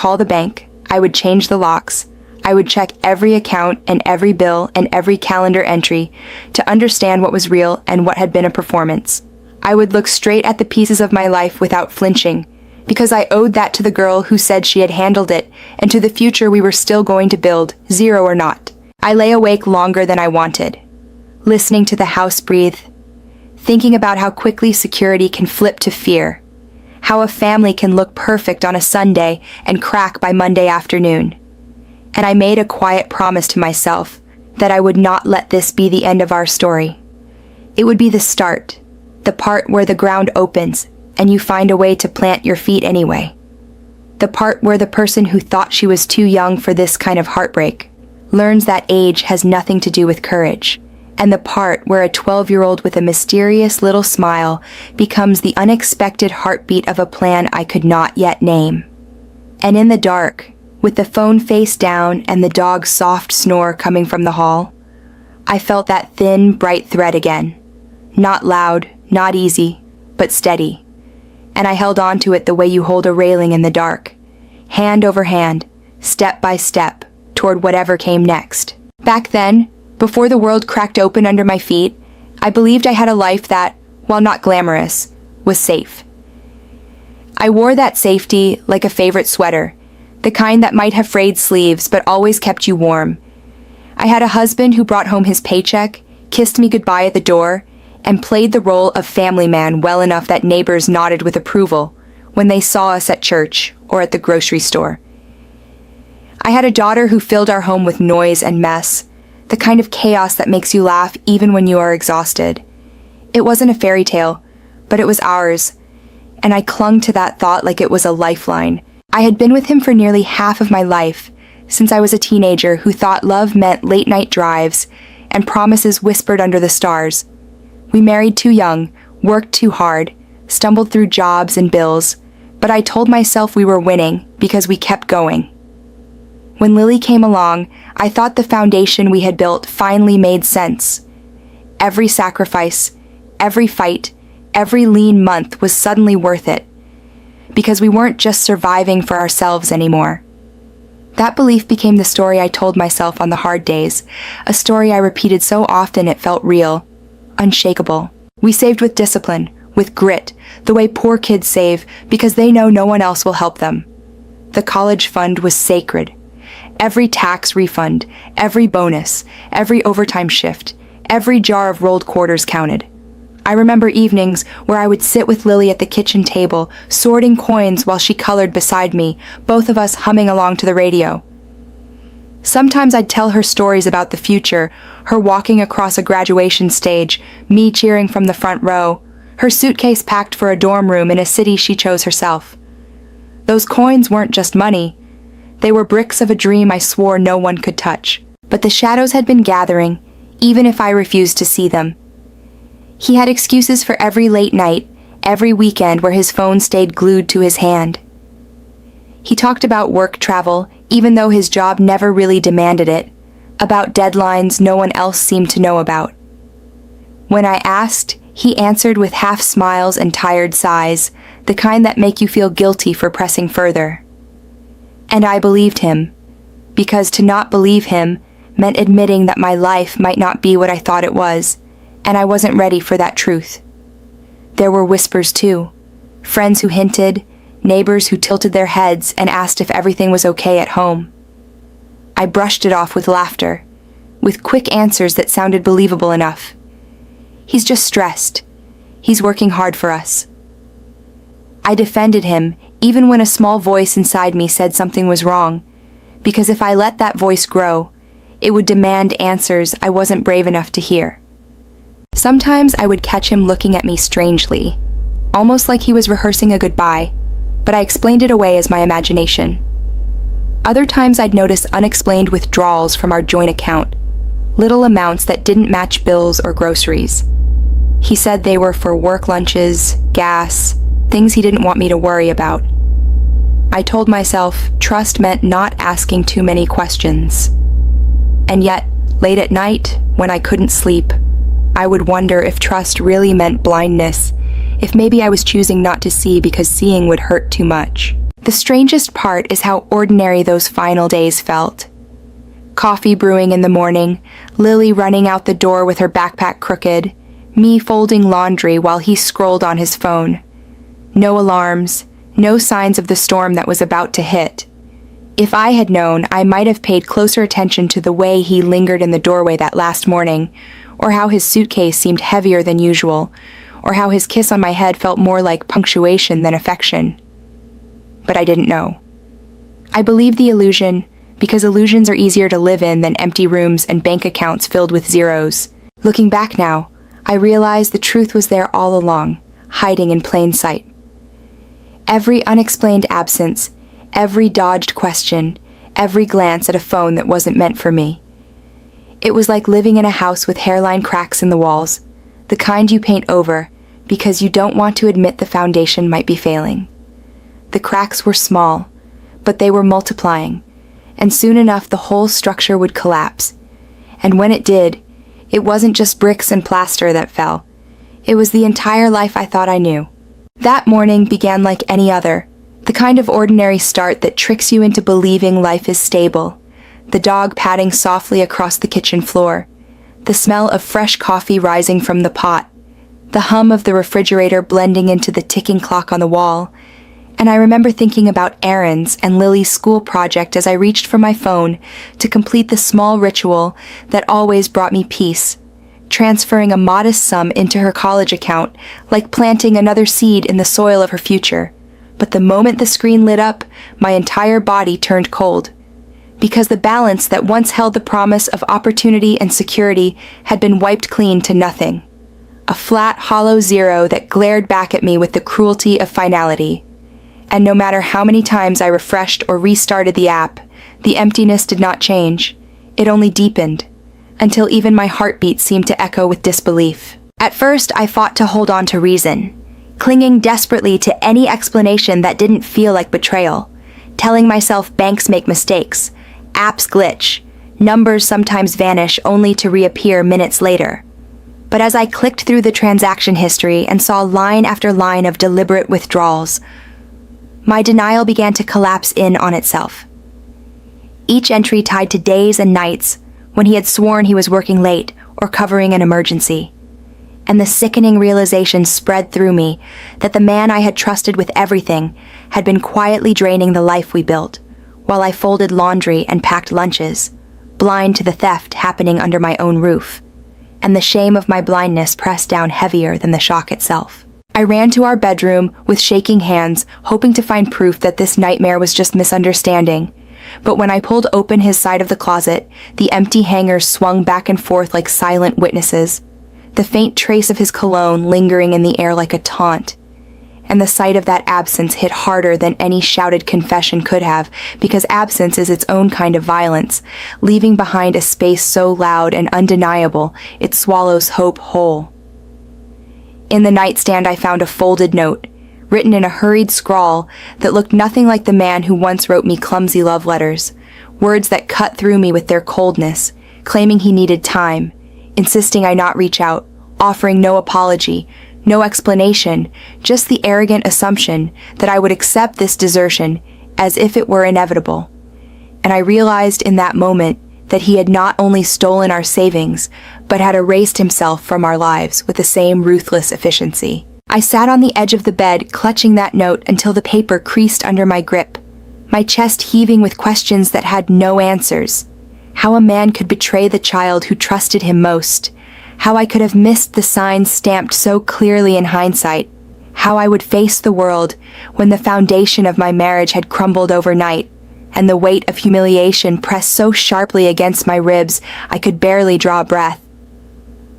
call the bank, I would change the locks, I would check every account and every bill and every calendar entry to understand what was real and what had been a performance. I would look straight at the pieces of my life without flinching, because I owed that to the girl who said she had handled it and to the future we were still going to build, zero or not. I lay awake longer than I wanted, listening to the house breathe, thinking about how quickly security can flip to fear, how a family can look perfect on a Sunday and crack by Monday afternoon. And I made a quiet promise to myself that I would not let this be the end of our story. It would be the start, the part where the ground opens and you find a way to plant your feet anyway. The part where the person who thought she was too young for this kind of heartbreak learns that age has nothing to do with courage. And the part where a 12-year-old with a mysterious little smile becomes the unexpected heartbeat of a plan I could not yet name. And in the dark, with the phone face down and the dog's soft snore coming from the hall, I felt that thin, bright thread again. Not loud, not easy, but steady. And I held on to it the way you hold a railing in the dark, hand over hand, step by step, toward whatever came next. Back then, before the world cracked open under my feet, I believed I had a life that, while not glamorous, was safe. I wore that safety like a favorite sweater, the kind that might have frayed sleeves but always kept you warm. I had a husband who brought home his paycheck, kissed me goodbye at the door, and played the role of family man well enough that neighbors nodded with approval when they saw us at church or at the grocery store. I had a daughter who filled our home with noise and mess, the kind of chaos that makes you laugh even when you are exhausted. It wasn't a fairy tale, but it was ours, and I clung to that thought like it was a lifeline. I had been with him for nearly half of my life, since I was a teenager who thought love meant late-night drives and promises whispered under the stars. We married too young, worked too hard, stumbled through jobs and bills, but I told myself we were winning because we kept going. When Lily came along, I thought the foundation we had built finally made sense. Every sacrifice, every fight, every lean month was suddenly worth it, because we weren't just surviving for ourselves anymore. That belief became the story I told myself on the hard days, a story I repeated so often it felt real, unshakable. We saved with discipline, with grit, the way poor kids save because they know no one else will help them. The college fund was sacred. Every tax refund, every bonus, every overtime shift, every jar of rolled quarters counted. I remember evenings where I would sit with Lily at the kitchen table, sorting coins while she colored beside me, both of us humming along to the radio. Sometimes I'd tell her stories about the future, her walking across a graduation stage, me cheering from the front row, her suitcase packed for a dorm room in a city she chose herself. Those coins weren't just money. They were bricks of a dream I swore no one could touch. But the shadows had been gathering, even if I refused to see them. He had excuses for every late night, every weekend where his phone stayed glued to his hand. He talked about work travel, even though his job never really demanded it, about deadlines no one else seemed to know about. When I asked, he answered with half smiles and tired sighs, the kind that make you feel guilty for pressing further. And I believed him, because to not believe him meant admitting that my life might not be what I thought it was, and I wasn't ready for that truth. There were whispers too, friends who hinted, neighbors who tilted their heads and asked if everything was okay at home. I brushed it off with laughter, with quick answers that sounded believable enough. He's just stressed. He's working hard for us. I defended him, even when a small voice inside me said something was wrong, because if I let that voice grow, it would demand answers I wasn't brave enough to hear. Sometimes I would catch him looking at me strangely, almost like he was rehearsing a goodbye, but I explained it away as my imagination. Other times I'd notice unexplained withdrawals from our joint account, little amounts that didn't match bills or groceries. He said they were for work lunches, gas, things he didn't want me to worry about. I told myself trust meant not asking too many questions. And yet, late at night, when I couldn't sleep, I would wonder if trust really meant blindness, if maybe I was choosing not to see because seeing would hurt too much. The strangest part is how ordinary those final days felt. Coffee brewing in the morning, Lily running out the door with her backpack crooked, me folding laundry while he scrolled on his phone. No alarms, no signs of the storm that was about to hit. If I had known, I might have paid closer attention to the way he lingered in the doorway that last morning, or how his suitcase seemed heavier than usual, or how his kiss on my head felt more like punctuation than affection. But I didn't know. I believed the illusion, because illusions are easier to live in than empty rooms and bank accounts filled with zeros. Looking back now, I realized the truth was there all along, hiding in plain sight. Every unexplained absence, every dodged question, every glance at a phone that wasn't meant for me. It was like living in a house with hairline cracks in the walls, the kind you paint over because you don't want to admit the foundation might be failing. The cracks were small, but they were multiplying, and soon enough the whole structure would collapse. And when it did, it wasn't just bricks and plaster that fell. It was the entire life I thought I knew. That morning began like any other, the kind of ordinary start that tricks you into believing life is stable. The dog padding softly across the kitchen floor, the smell of fresh coffee rising from the pot, the hum of the refrigerator blending into the ticking clock on the wall. And I remember thinking about errands and Lily's school project as I reached for my phone to complete the small ritual that always brought me peace, transferring a modest sum into her college account, like planting another seed in the soil of her future. But the moment the screen lit up, my entire body turned cold, because the balance that once held the promise of opportunity and security had been wiped clean to nothing. A flat, hollow zero that glared back at me with the cruelty of finality. And no matter how many times I refreshed or restarted the app, the emptiness did not change. It only deepened, until even my heartbeat seemed to echo with disbelief. At first, I fought to hold on to reason, clinging desperately to any explanation that didn't feel like betrayal, telling myself banks make mistakes, apps glitch, numbers sometimes vanish only to reappear minutes later. But as I clicked through the transaction history and saw line after line of deliberate withdrawals, my denial began to collapse in on itself. Each entry tied to days and nights when he had sworn he was working late or covering an emergency. And the sickening realization spread through me that the man I had trusted with everything had been quietly draining the life we built, while I folded laundry and packed lunches, blind to the theft happening under my own roof, and the shame of my blindness pressed down heavier than the shock itself. I ran to our bedroom with shaking hands, hoping to find proof that this nightmare was just misunderstanding. But when I pulled open his side of the closet, the empty hangers swung back and forth like silent witnesses, the faint trace of his cologne lingering in the air like a taunt. And the sight of that absence hit harder than any shouted confession could have, because absence is its own kind of violence, leaving behind a space so loud and undeniable it swallows hope whole. In the nightstand I found a folded note, written in a hurried scrawl that looked nothing like the man who once wrote me clumsy love letters, words that cut through me with their coldness, claiming he needed time, insisting I not reach out, offering no apology, no explanation, just the arrogant assumption that I would accept this desertion as if it were inevitable. And I realized in that moment that he had not only stolen our savings, but had erased himself from our lives with the same ruthless efficiency. I sat on the edge of the bed, clutching that note until the paper creased under my grip, my chest heaving with questions that had no answers. How a man could betray the child who trusted him most. How I could have missed the signs stamped so clearly in hindsight. How I would face the world when the foundation of my marriage had crumbled overnight, and the weight of humiliation pressed so sharply against my ribs I could barely draw breath.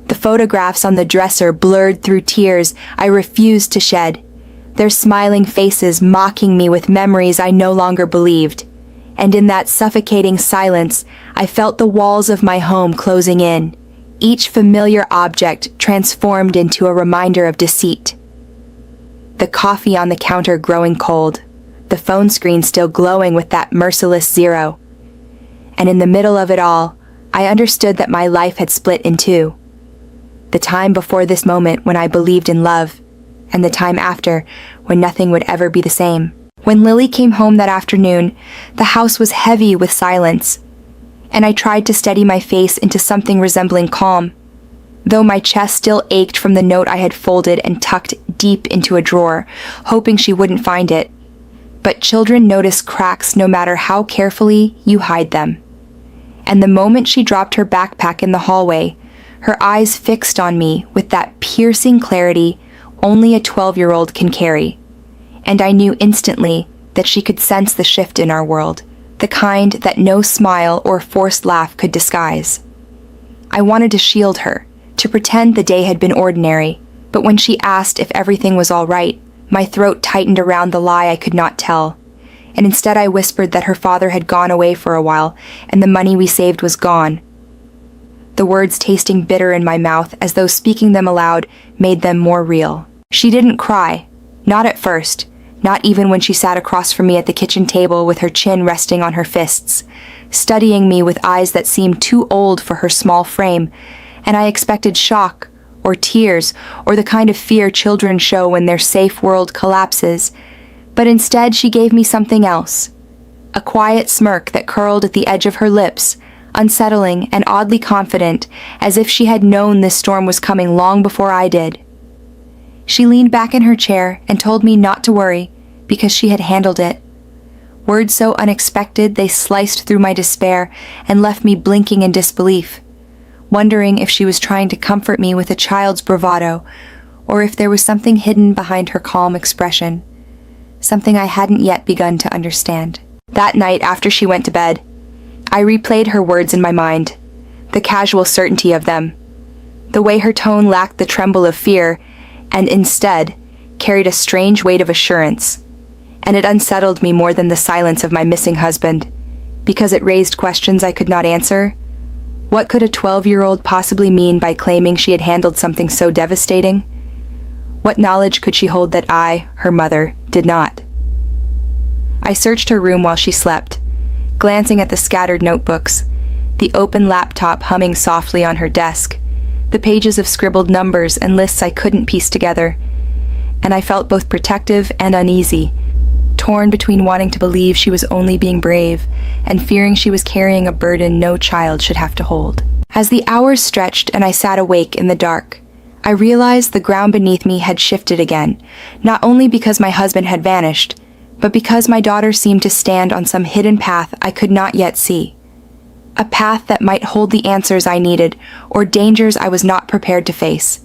The photographs on the dresser blurred through tears I refused to shed, their smiling faces mocking me with memories I no longer believed. And in that suffocating silence, I felt the walls of my home closing in, each familiar object transformed into a reminder of deceit. The coffee on the counter growing cold, the phone screen still glowing with that merciless zero. And in the middle of it all, I understood that my life had split in two. The time before this moment when I believed in love, and the time after when nothing would ever be the same. When Lily came home that afternoon, the house was heavy with silence, and I tried to steady my face into something resembling calm, though my chest still ached from the note I had folded and tucked deep into a drawer, hoping she wouldn't find it. But children notice cracks no matter how carefully you hide them. And the moment she dropped her backpack in the hallway, her eyes fixed on me with that piercing clarity only a 12-year-old can carry. And I knew instantly that she could sense the shift in our world, the kind that no smile or forced laugh could disguise. I wanted to shield her, to pretend the day had been ordinary, but when she asked if everything was all right, my throat tightened around the lie I could not tell, and instead I whispered that her father had gone away for a while and the money we saved was gone. The words tasting bitter in my mouth as though speaking them aloud made them more real. She didn't cry, not at first, not even when she sat across from me at the kitchen table with her chin resting on her fists, studying me with eyes that seemed too old for her small frame, and I expected shock, or tears, or the kind of fear children show when their safe world collapses, but instead she gave me something else. A quiet smirk that curled at the edge of her lips, unsettling and oddly confident, as if she had known this storm was coming long before I did. She leaned back in her chair and told me not to worry, because she had handled it. Words so unexpected they sliced through my despair and left me blinking in disbelief, wondering if she was trying to comfort me with a child's bravado, or if there was something hidden behind her calm expression, something I hadn't yet begun to understand. That night, after she went to bed, I replayed her words in my mind, the casual certainty of them, the way her tone lacked the tremble of fear, and instead carried a strange weight of assurance, and it unsettled me more than the silence of my missing husband, because it raised questions I could not answer. What could a 12-year-old possibly mean by claiming she had handled something so devastating? What knowledge could she hold that I, her mother, did not? I searched her room while she slept, glancing at the scattered notebooks, the open laptop humming softly on her desk, the pages of scribbled numbers and lists I couldn't piece together, and I felt both protective and uneasy, torn between wanting to believe she was only being brave and fearing she was carrying a burden no child should have to hold. As the hours stretched and I sat awake in the dark, I realized the ground beneath me had shifted again, not only because my husband had vanished, but because my daughter seemed to stand on some hidden path I could not yet see. A path that might hold the answers I needed or dangers I was not prepared to face.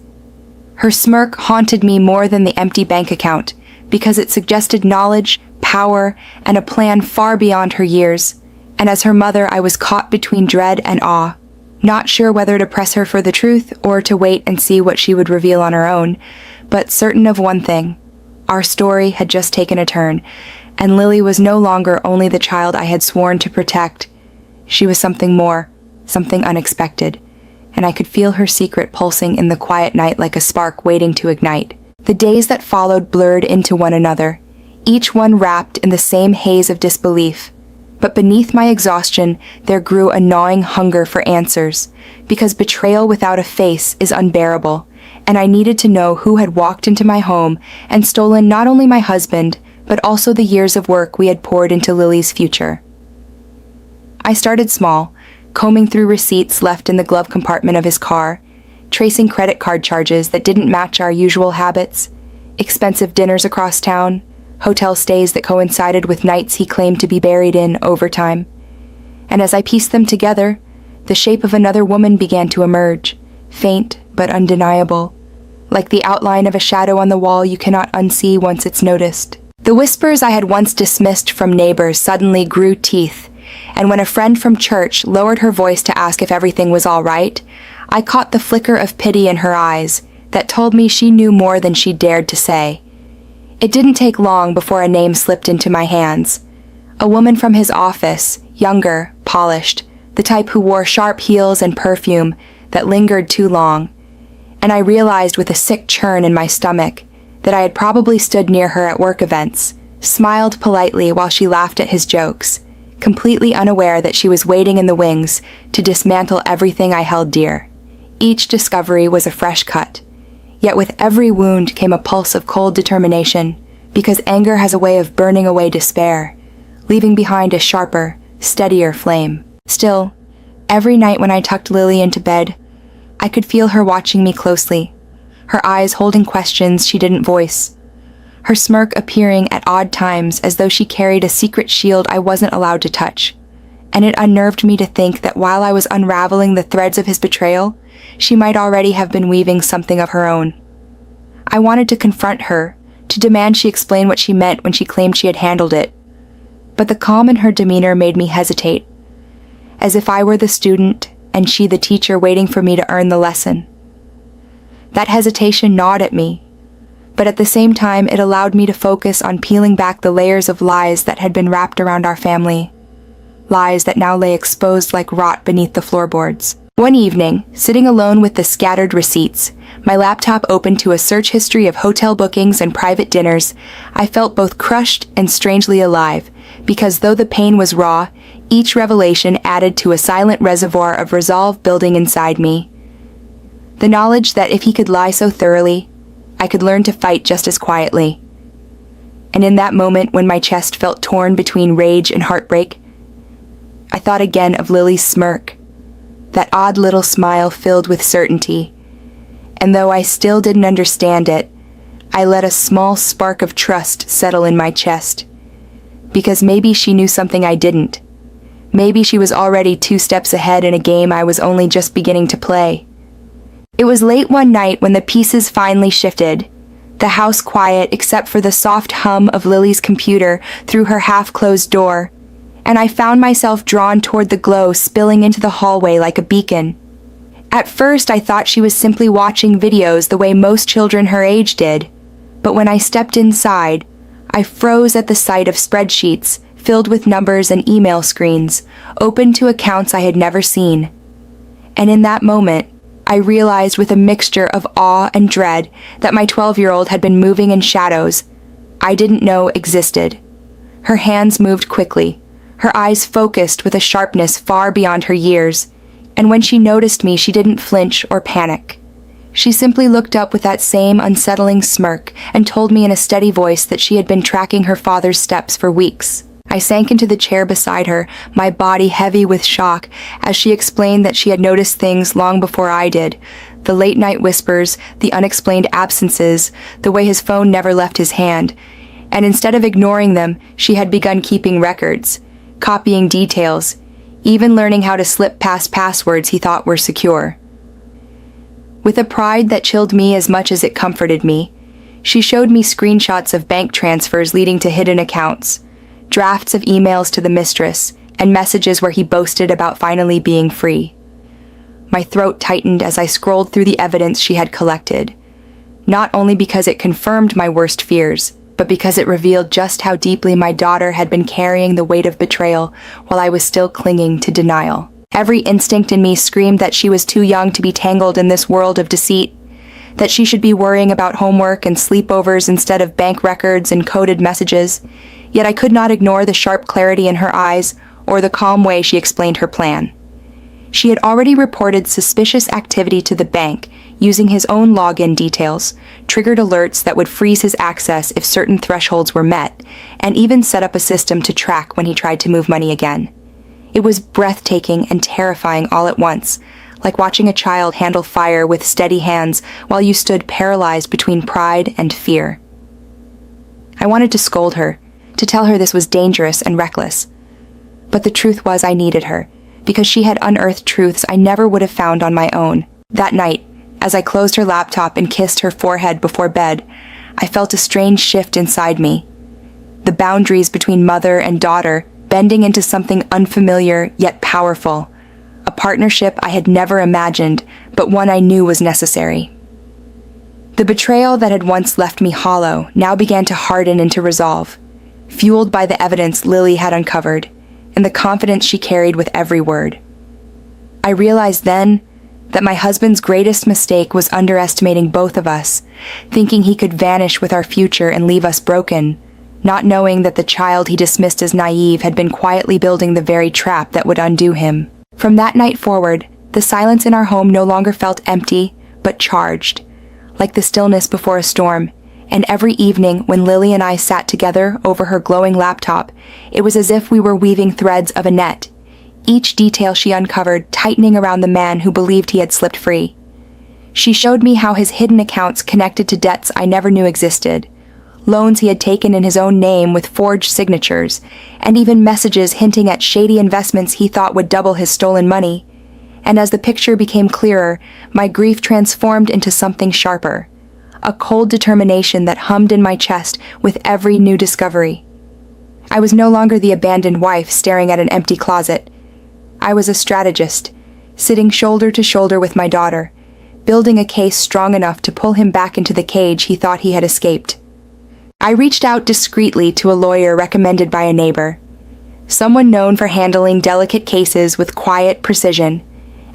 Her smirk haunted me more than the empty bank account, because it suggested knowledge, power, and a plan far beyond her years, and as her mother I was caught between dread and awe, not sure whether to press her for the truth or to wait and see what she would reveal on her own, but certain of one thing: our story had just taken a turn, and Lily was no longer only the child I had sworn to protect. She was something more, something unexpected, and I could feel her secret pulsing in the quiet night like a spark waiting to ignite. The days that followed blurred into one another, each one wrapped in the same haze of disbelief. But beneath my exhaustion, there grew a gnawing hunger for answers, because betrayal without a face is unbearable, and I needed to know who had walked into my home and stolen not only my husband, but also the years of work we had poured into Lily's future. I started small, combing through receipts left in the glove compartment of his car, tracing credit card charges that didn't match our usual habits, expensive dinners across town, hotel stays that coincided with nights he claimed to be buried in overtime. And as I pieced them together, the shape of another woman began to emerge, faint but undeniable, like the outline of a shadow on the wall you cannot unsee once it's noticed. The whispers I had once dismissed from neighbors suddenly grew teeth, and when a friend from church lowered her voice to ask if everything was all right, I caught the flicker of pity in her eyes that told me she knew more than she dared to say. It didn't take long before a name slipped into my hands. A woman from his office, younger, polished, the type who wore sharp heels and perfume that lingered too long, and I realized with a sick churn in my stomach that I had probably stood near her at work events, smiled politely while she laughed at his jokes, completely unaware that she was waiting in the wings to dismantle everything I held dear. Each discovery was a fresh cut, yet with every wound came a pulse of cold determination, because anger has a way of burning away despair, leaving behind a sharper, steadier flame. Still, every night when I tucked Lily into bed, I could feel her watching me closely, her eyes holding questions she didn't voice, her smirk appearing at odd times as though she carried a secret shield I wasn't allowed to touch. And it unnerved me to think that while I was unraveling the threads of his betrayal, she might already have been weaving something of her own. I wanted to confront her, to demand she explain what she meant when she claimed she had handled it. But the calm in her demeanor made me hesitate, as if I were the student and she the teacher waiting for me to earn the lesson. That hesitation gnawed at me, but at the same time it allowed me to focus on peeling back the layers of lies that had been wrapped around our family. Lies that now lay exposed like rot beneath the floorboards. One evening, sitting alone with the scattered receipts, my laptop open to a search history of hotel bookings and private dinners, I felt both crushed and strangely alive, because though the pain was raw, each revelation added to a silent reservoir of resolve building inside me. The knowledge that if he could lie so thoroughly, I could learn to fight just as quietly. And in that moment when my chest felt torn between rage and heartbreak, I thought again of Lily's smirk, that odd little smile filled with certainty. And though I still didn't understand it, I let a small spark of trust settle in my chest. Because maybe she knew something I didn't. Maybe she was already 2 steps ahead in a game I was only just beginning to play. It was late one night when the pieces finally shifted, the house quiet except for the soft hum of Lily's computer through her half-closed door, and I found myself drawn toward the glow spilling into the hallway like a beacon. At first I thought she was simply watching videos the way most children her age did, but when I stepped inside, I froze at the sight of spreadsheets filled with numbers and email screens, open to accounts I had never seen. And in that moment, I realized with a mixture of awe and dread that my 12-year-old had been moving in shadows I didn't know existed. Her hands moved quickly, her eyes focused with a sharpness far beyond her years, and when she noticed me, she didn't flinch or panic. She simply looked up with that same unsettling smirk and told me in a steady voice that she had been tracking her father's steps for weeks. I sank into the chair beside her, my body heavy with shock, as she explained that she had noticed things long before I did. The late-night whispers, the unexplained absences, the way his phone never left his hand. And instead of ignoring them, she had begun keeping records, copying details, even learning how to slip past passwords he thought were secure. With a pride that chilled me as much as it comforted me, she showed me screenshots of bank transfers leading to hidden accounts, drafts of emails to the mistress, and messages where he boasted about finally being free. My throat tightened as I scrolled through the evidence she had collected, not only because it confirmed my worst fears, but because it revealed just how deeply my daughter had been carrying the weight of betrayal while I was still clinging to denial. Every instinct in me screamed that she was too young to be tangled in this world of deceit, that she should be worrying about homework and sleepovers instead of bank records and coded messages, yet I could not ignore the sharp clarity in her eyes or the calm way she explained her plan. She had already reported suspicious activity to the bank using his own login details, triggered alerts that would freeze his access if certain thresholds were met, and even set up a system to track when he tried to move money again. It was breathtaking and terrifying all at once, like watching a child handle fire with steady hands while you stood paralyzed between pride and fear. I wanted to scold her, to tell her this was dangerous and reckless. But the truth was I needed her, because she had unearthed truths I never would have found on my own. That night, as I closed her laptop and kissed her forehead before bed, I felt a strange shift inside me. The boundaries between mother and daughter bending into something unfamiliar yet powerful. A partnership I had never imagined, but one I knew was necessary. The betrayal that had once left me hollow now began to harden into resolve, fueled by the evidence Lily had uncovered, and the confidence she carried with every word. I realized then that my husband's greatest mistake was underestimating both of us, thinking he could vanish with our future and leave us broken, not knowing that the child he dismissed as naive had been quietly building the very trap that would undo him. From that night forward, the silence in our home no longer felt empty, but charged, like the stillness before a storm, and every evening when Lily and I sat together over her glowing laptop, it was as if we were weaving threads of a net, each detail she uncovered tightening around the man who believed he had slipped free. She showed me how his hidden accounts connected to debts I never knew existed, loans he had taken in his own name with forged signatures, and even messages hinting at shady investments he thought would double his stolen money. And as the picture became clearer, my grief transformed into something sharper, a cold determination that hummed in my chest with every new discovery. I was no longer the abandoned wife staring at an empty closet. I was a strategist, sitting shoulder to shoulder with my daughter, building a case strong enough to pull him back into the cage he thought he had escaped. I reached out discreetly to a lawyer recommended by a neighbor, someone known for handling delicate cases with quiet precision,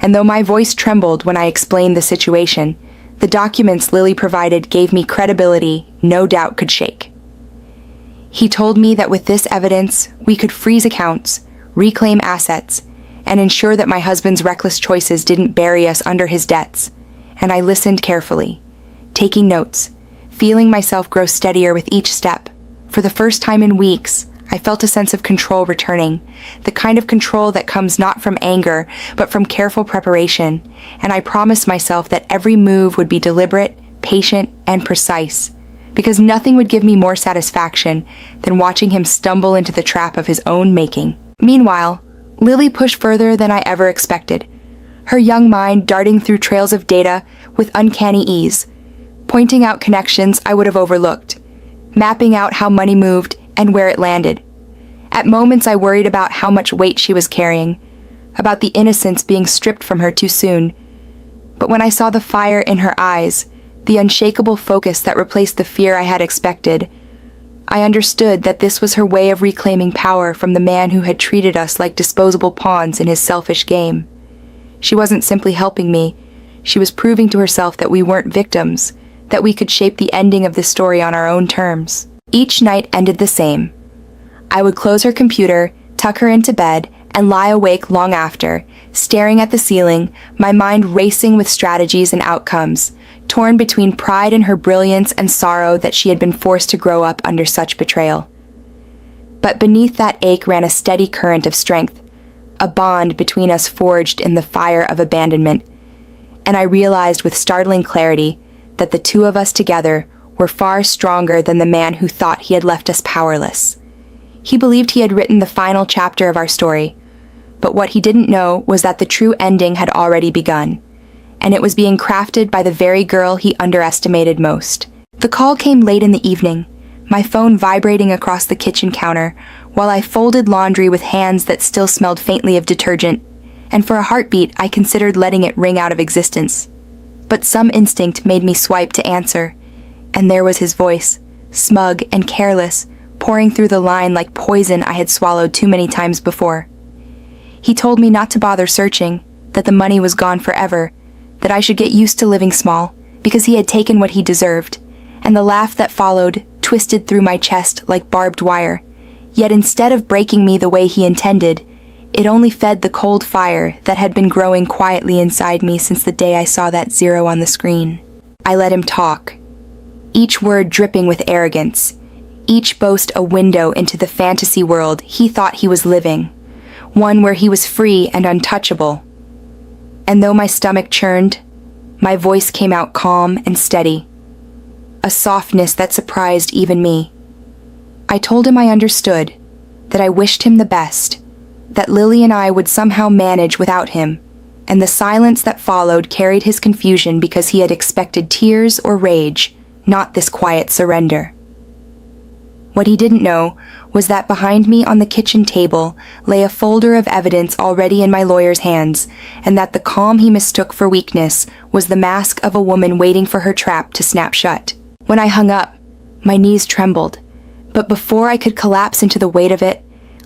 and though my voice trembled when I explained the situation, the documents Lily provided gave me credibility no doubt could shake. He told me that with this evidence, we could freeze accounts, reclaim assets, and ensure that my husband's reckless choices didn't bury us under his debts. And I listened carefully, taking notes, feeling myself grow steadier with each step. For the first time in weeks, I felt a sense of control returning, the kind of control that comes not from anger, but from careful preparation, and I promised myself that every move would be deliberate, patient, and precise, because nothing would give me more satisfaction than watching him stumble into the trap of his own making. Meanwhile, Lily pushed further than I ever expected, her young mind darting through trails of data with uncanny ease, pointing out connections I would have overlooked, mapping out how money moved and where it landed. At moments I worried about how much weight she was carrying, about the innocence being stripped from her too soon. But when I saw the fire in her eyes, the unshakable focus that replaced the fear I had expected, I understood that this was her way of reclaiming power from the man who had treated us like disposable pawns in his selfish game. She wasn't simply helping me, she was proving to herself that we weren't victims, that we could shape the ending of this story on our own terms. Each night ended the same. I would close her computer, tuck her into bed, and lie awake long after, staring at the ceiling, my mind racing with strategies and outcomes, torn between pride in her brilliance and sorrow that she had been forced to grow up under such betrayal. But beneath that ache ran a steady current of strength, a bond between us forged in the fire of abandonment, and I realized with startling clarity that the two of us together were far stronger than the man who thought he had left us powerless. He believed he had written the final chapter of our story, but what he didn't know was that the true ending had already begun, and it was being crafted by the very girl he underestimated most. The call came late in the evening, my phone vibrating across the kitchen counter, while I folded laundry with hands that still smelled faintly of detergent, and for a heartbeat I considered letting it ring out of existence. But some instinct made me swipe to answer, and there was his voice, smug and careless, pouring through the line like poison I had swallowed too many times before. He told me not to bother searching, that the money was gone forever, that I should get used to living small, because he had taken what he deserved, and the laugh that followed twisted through my chest like barbed wire. Yet instead of breaking me the way he intended, it only fed the cold fire that had been growing quietly inside me since the day I saw that zero on the screen. I let him talk, each word dripping with arrogance, each boast a window into the fantasy world he thought he was living, one where he was free and untouchable. And though my stomach churned, my voice came out calm and steady, a softness that surprised even me. I told him I understood, that I wished him the best, that Lily and I would somehow manage without him, and the silence that followed carried his confusion because he had expected tears or rage, not this quiet surrender. What he didn't know was that behind me on the kitchen table lay a folder of evidence already in my lawyer's hands, and that the calm he mistook for weakness was the mask of a woman waiting for her trap to snap shut. When I hung up, my knees trembled, but before I could collapse into the weight of it,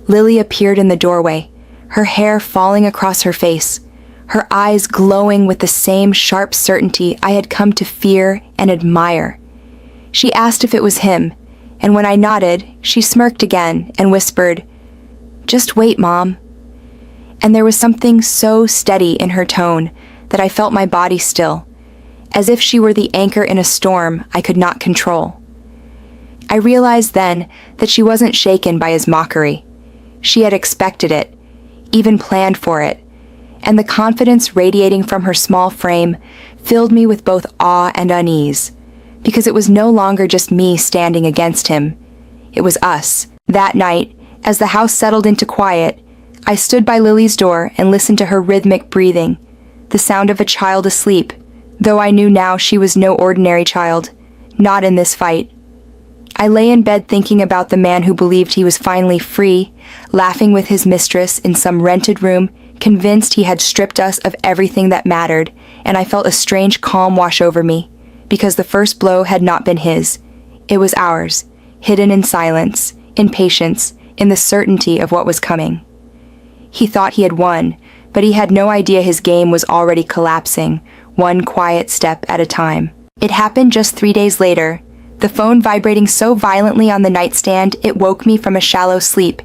Lily appeared in the doorway, her hair falling across her face, her eyes glowing with the same sharp certainty I had come to fear and admire. She asked if it was him, and when I nodded, she smirked again and whispered, "Just wait, Mom." And there was something so steady in her tone that I felt my body still, as if she were the anchor in a storm I could not control. I realized then that she wasn't shaken by his mockery. She had expected it, even planned for it, and the confidence radiating from her small frame filled me with both awe and unease, because it was no longer just me standing against him. It was us. That night, as the house settled into quiet, I stood by Lily's door and listened to her rhythmic breathing, the sound of a child asleep, though I knew now she was no ordinary child, not in this fight. I lay in bed thinking about the man who believed he was finally free, laughing with his mistress in some rented room, convinced he had stripped us of everything that mattered, and I felt a strange calm wash over me, because the first blow had not been his. It was ours, hidden in silence, in patience, in the certainty of what was coming. He thought he had won, but he had no idea his game was already collapsing, one quiet step at a time. It happened just 3 days later, the phone vibrating so violently on the nightstand it woke me from a shallow sleep,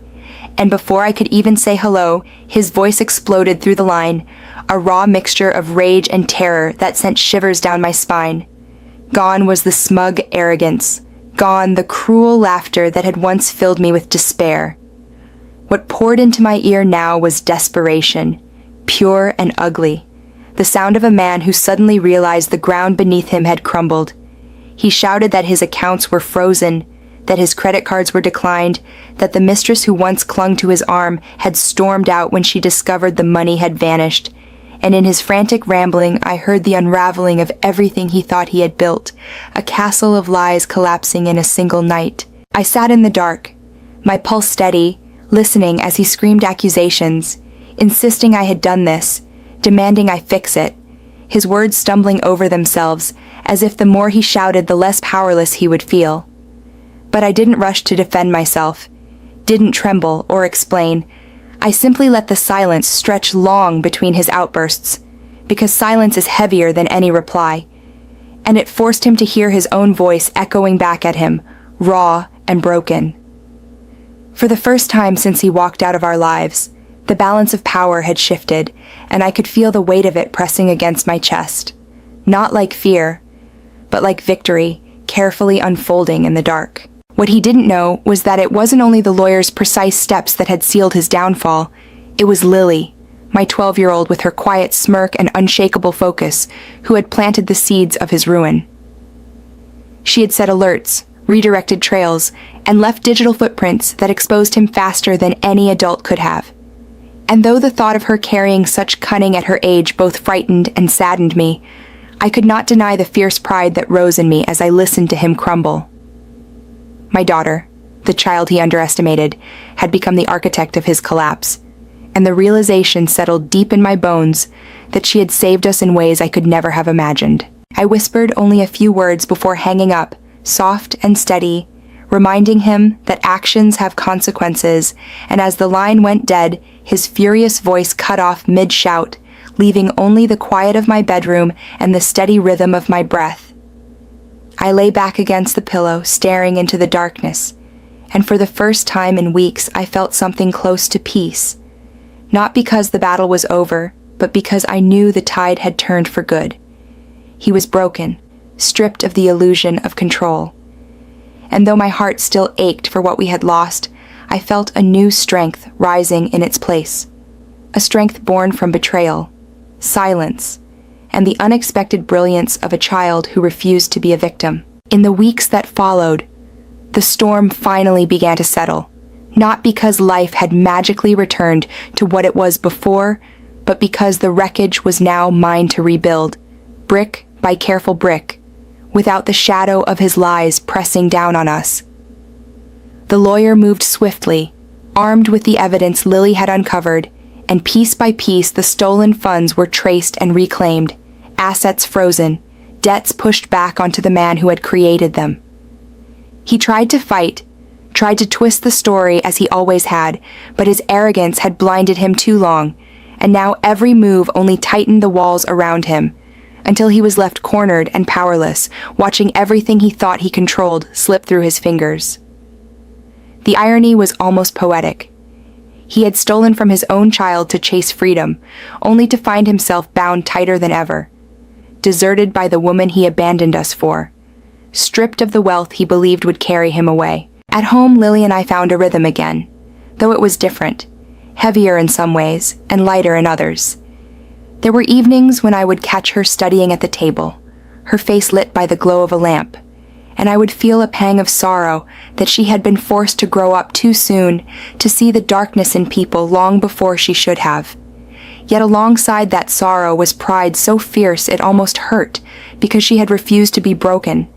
and before I could even say hello, his voice exploded through the line, a raw mixture of rage and terror that sent shivers down my spine. Gone was the smug arrogance, gone the cruel laughter that had once filled me with despair. What poured into my ear now was desperation, pure and ugly, the sound of a man who suddenly realized the ground beneath him had crumbled. He shouted that his accounts were frozen, that his credit cards were declined, that the mistress who once clung to his arm had stormed out when she discovered the money had vanished, and in his frantic rambling I heard the unraveling of everything he thought he had built, a castle of lies collapsing in a single night. I sat in the dark, my pulse steady, listening as he screamed accusations, insisting I had done this, demanding I fix it, his words stumbling over themselves, as if the more he shouted the less powerless he would feel. But I didn't rush to defend myself, didn't tremble or explain. I simply let the silence stretch long between his outbursts, because silence is heavier than any reply, and it forced him to hear his own voice echoing back at him, raw and broken. For the first time since he walked out of our lives, the balance of power had shifted, and I could feel the weight of it pressing against my chest, not like fear, but like victory, carefully unfolding in the dark. What he didn't know was that it wasn't only the lawyer's precise steps that had sealed his downfall, it was Lily, my 12-year-old with her quiet smirk and unshakable focus, who had planted the seeds of his ruin. She had set alerts, redirected trails, and left digital footprints that exposed him faster than any adult could have. And though the thought of her carrying such cunning at her age both frightened and saddened me, I could not deny the fierce pride that rose in me as I listened to him crumble. My daughter, the child he underestimated, had become the architect of his collapse, and the realization settled deep in my bones that she had saved us in ways I could never have imagined. I whispered only a few words before hanging up, soft and steady, reminding him that actions have consequences, and as the line went dead, his furious voice cut off mid-shout, leaving only the quiet of my bedroom and the steady rhythm of my breath. I lay back against the pillow, staring into the darkness, and for the first time in weeks I felt something close to peace, not because the battle was over, but because I knew the tide had turned for good. He was broken, stripped of the illusion of control. And though my heart still ached for what we had lost, I felt a new strength rising in its place. A strength born from betrayal, silence, and the unexpected brilliance of a child who refused to be a victim. In the weeks that followed, the storm finally began to settle, not because life had magically returned to what it was before, but because the wreckage was now mine to rebuild, brick by careful brick, without the shadow of his lies pressing down on us. The lawyer moved swiftly, armed with the evidence Lily had uncovered, and piece by piece the stolen funds were traced and reclaimed, assets frozen, debts pushed back onto the man who had created them. He tried to fight, tried to twist the story as he always had, but his arrogance had blinded him too long, and now every move only tightened the walls around him, until he was left cornered and powerless, watching everything he thought he controlled slip through his fingers. The irony was almost poetic. He had stolen from his own child to chase freedom, only to find himself bound tighter than ever, deserted by the woman he abandoned us for, stripped of the wealth he believed would carry him away. At home, Lily and I found a rhythm again, though it was different, heavier in some ways and lighter in others. There were evenings when I would catch her studying at the table, her face lit by the glow of a lamp, and I would feel a pang of sorrow that she had been forced to grow up too soon to see the darkness in people long before she should have. Yet alongside that sorrow was pride so fierce it almost hurt, because she had refused to be broken,